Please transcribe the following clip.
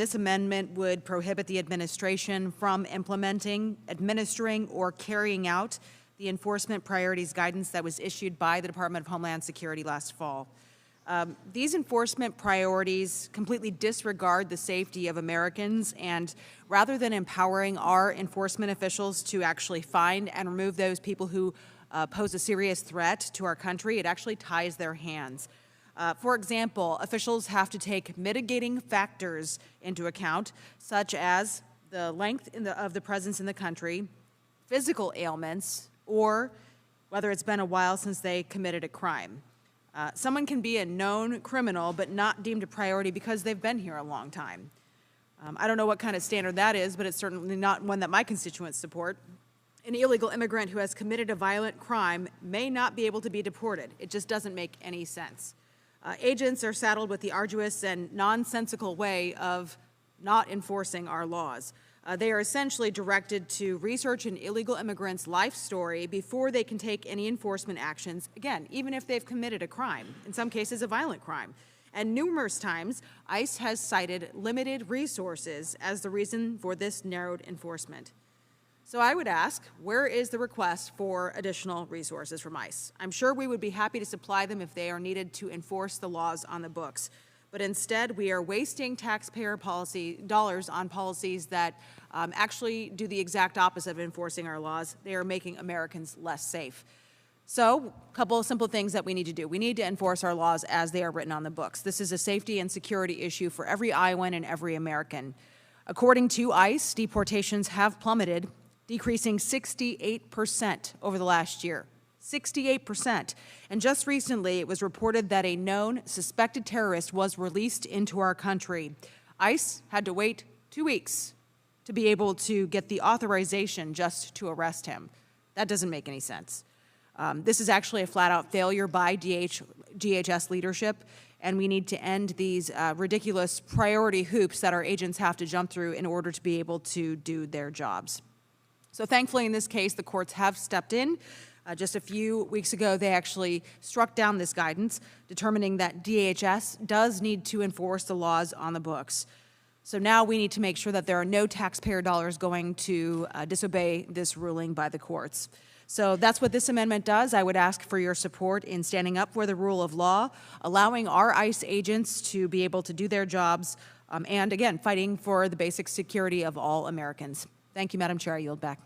This amendment would prohibit the administration from implementing, administering, or carrying out the enforcement priorities guidance that was issued by the Department of Homeland Security last fall. These enforcement priorities completely disregard the safety of Americans, and rather than empowering our enforcement officials to actually find and remove those people who pose a serious threat to our country, it actually ties their hands. For example, officials have to take mitigating factors into account, such as the length of the presence in the country, physical ailments, or whether it's been a while since they committed a crime. Someone can be a known criminal but not deemed a priority because they've been here a long time. I don't know what kind of standard that is, but it's certainly not one that my constituents support. An illegal immigrant who has committed a violent crime may not be able to be deported. It just doesn't make any sense. Agents are saddled with the arduous and nonsensical way of not enforcing our laws. They are essentially directed to research an illegal immigrant's life story before they can take any enforcement actions, again, even if they've committed a crime, in some cases a violent crime. And numerous times, ICE has cited limited resources as the reason for this narrowed enforcement. So I would ask, where is the request for additional resources from ICE? I'm sure we would be happy to supply them if they are needed to enforce the laws on the books. But instead, we are wasting taxpayer dollars on policies that actually do the exact opposite of enforcing our laws. They are making Americans less safe. So, a couple of simple things that we need to do. We need to enforce our laws as they are written on the books. This is a safety and security issue for every Iowan and every American. According to ICE, deportations have plummeted, decreasing 68% over the last year. 68%. And just recently, it was reported that a known suspected terrorist was released into our country. ICE had to wait 2 weeks to be able to get the authorization just to arrest him. That doesn't make any sense. This is actually a flat-out failure by DHS leadership, and we need to end these ridiculous priority hoops that our agents have to jump through in order to be able to do their jobs. So thankfully, in this case, the courts have stepped in. Just a few weeks ago, they actually struck down this guidance, determining that DHS does need to enforce the laws on the books. So now we need to make sure that there are no taxpayer dollars going to disobey this ruling by the courts. So that's what this amendment does. I would ask for your support in standing up for the rule of law, allowing our ICE agents to be able to do their jobs, and again, fighting for the basic security of all Americans. Thank you, Madam Chair. I yield back.